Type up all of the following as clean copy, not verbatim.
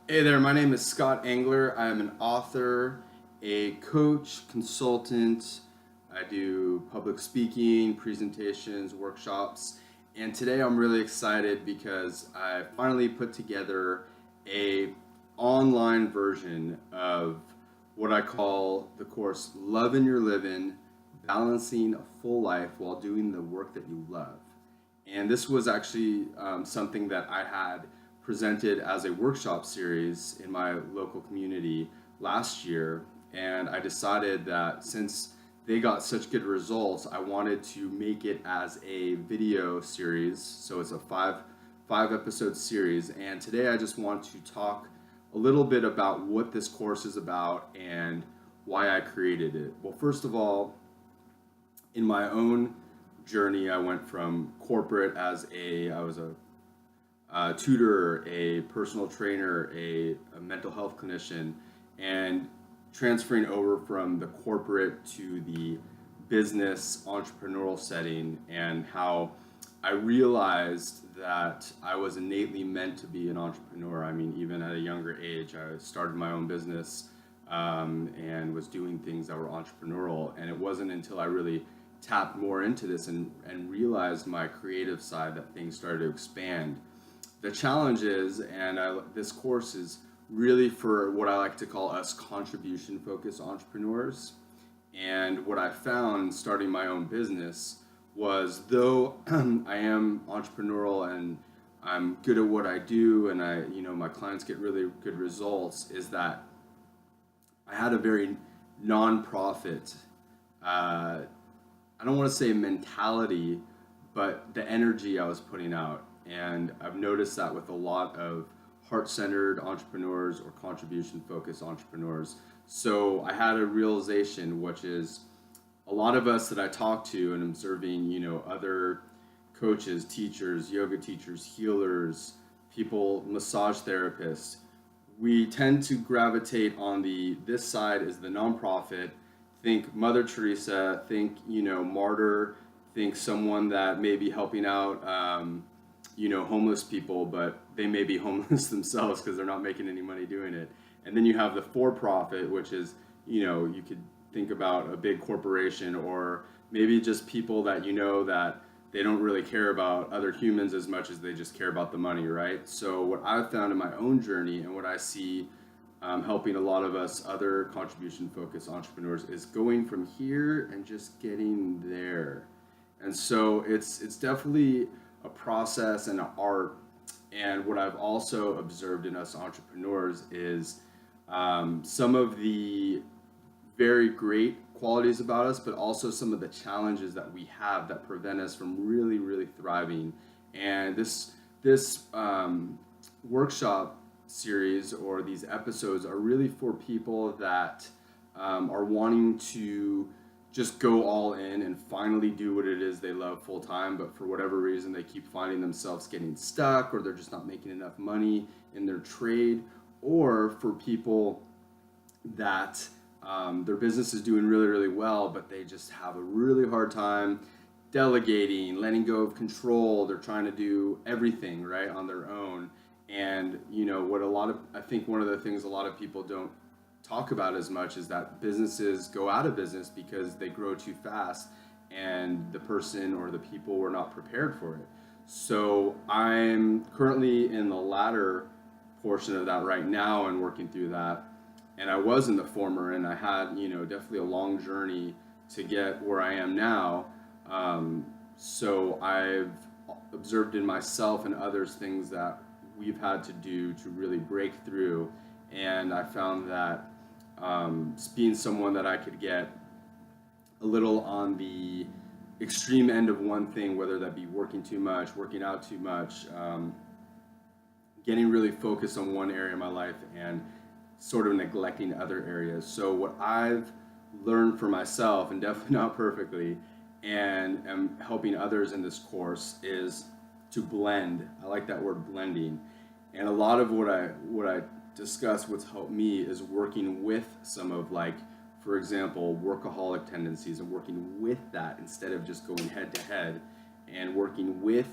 Hey there, my name is Scott Engler. I am an author, a coach, consultant. I do public speaking, presentations, workshops, and today I'm really excited because I finally put together a online version of what I call the course Love in Your Living, Balancing a Full Life While Doing the Work That You Love. And this was actually something that I had presented as a workshop series in my local community last year. And I decided that since they got such good results, I wanted to make it as a video series. So it's a five episode series. And today I just want to talk a little bit about what this course is about and why I created it. Well, first of all, in my own journey, I went from corporate as I was a tutor, a personal trainer, a mental health clinician, and transferring over from the corporate to the business entrepreneurial setting, and how I realized that I was innately meant to be an entrepreneur. I mean, even at a younger age, I started my own business and was doing things that were entrepreneurial. And it wasn't until I really tapped more into this and realized my creative side that things started to expand. The challenge is, this course is really for what I like to call us contribution focused entrepreneurs. And what I found starting my own business was, though I am entrepreneurial and I'm good at what I do, and my clients get really good results, is that I had a very nonprofit, I don't want to say mentality, but the energy I was putting out. And I've noticed that with a lot of heart centered entrepreneurs or contribution focused entrepreneurs. So I had a realization, which is a lot of us that I talk to and observing, other coaches, teachers, yoga teachers, healers, people, massage therapists, we tend to gravitate on this side is the nonprofit. Think Mother Teresa, think, martyr, think someone that may be helping out, homeless people, but they may be homeless themselves because they're not making any money doing it. And then you have the for-profit, which is, you could think about a big corporation, or maybe just people that that they don't really care about other humans as much as they just care about the money, right? So what I've found in my own journey and what I see helping a lot of us other contribution focused entrepreneurs is going from here and just getting there. And so it's definitely a process and an art. And what I've also observed in us entrepreneurs is some of the very great qualities about us, but also some of the challenges that we have that prevent us from really, really thriving. And this workshop series or these episodes are really for people that are wanting to just go all in and finally do what it is they love full time, but for whatever reason they keep finding themselves getting stuck, or they're just not making enough money in their trade, or for people that their business is doing really, really well, but they just have a really hard time delegating, letting go of control. They're trying to do everything right on their own. And what I think one of the things a lot of people don't talk about as much is that businesses go out of business because they grow too fast and the person or the people were not prepared for it. So I'm currently in the latter portion of that right now and working through that. And I was in the former, and I had, definitely a long journey to get where I am now. So I've observed in myself and others things that we've had to do to really break through. And I found that being someone that I could get a little on the extreme end of one thing, whether that be working too much, working out too much, getting really focused on one area of my life and sort of neglecting other areas. So what I've learned for myself, and definitely not perfectly, and am helping others in this course, is to blend. I like that word, blending. And a lot of what I discuss, what's helped me, is working with some of, like, for example, workaholic tendencies, and working with that instead of just going head to head, and working with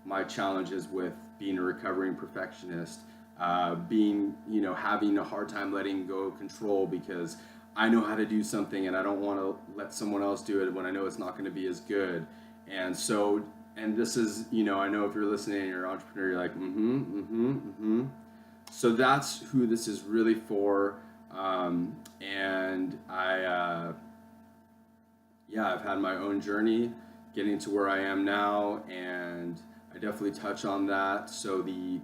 my challenges with being a recovering perfectionist, having a hard time letting go of control because I know how to do something and I don't want to let someone else do it when I know it's not going to be as good. And so, and this is, I know if you're listening and you're an entrepreneur, you're like, So that's who this is really for. And I've had my own journey getting to where I am now, and I definitely touch on that. So the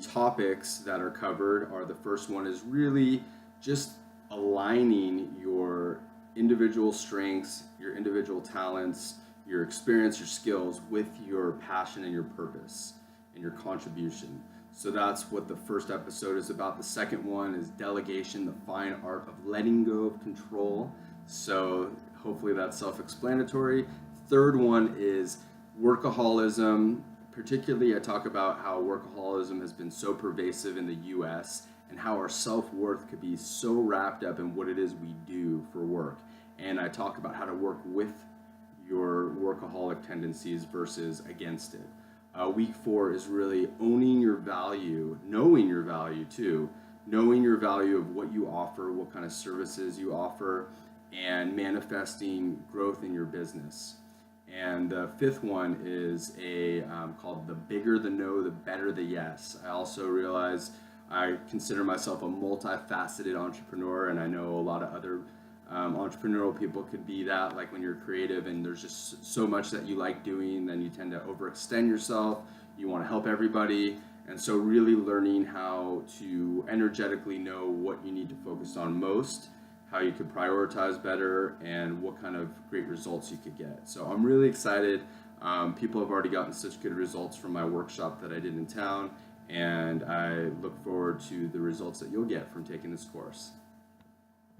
topics that are covered are, the first one is really just aligning your individual strengths, your individual talents, your experience, your skills with your passion and your purpose and your contribution. So that's what the first episode is about. The second one is delegation, the fine art of letting go of control. So hopefully that's self-explanatory. Third one is workaholism. Particularly, I talk about how workaholism has been so pervasive in the US and how our self-worth could be so wrapped up in what it is we do for work. And I talk about how to work with your workaholic tendencies versus against it. Week 4 is really owning your value, knowing your value too, knowing your value of what you offer, what kind of services you offer, and manifesting growth in your business. And the fifth one is called the bigger the no, the better the yes. I also realize I consider myself a multifaceted entrepreneur, and I know a lot of other entrepreneurial people could be that. Like when you're creative and there's just so much that you like doing, then you tend to overextend yourself. You want to help everybody. And so really learning how to energetically know what you need to focus on most, how you could prioritize better, and what kind of great results you could get. So I'm really excited. People have already gotten such good results from my workshop that I did in town, and I look forward to the results that you'll get from taking this course.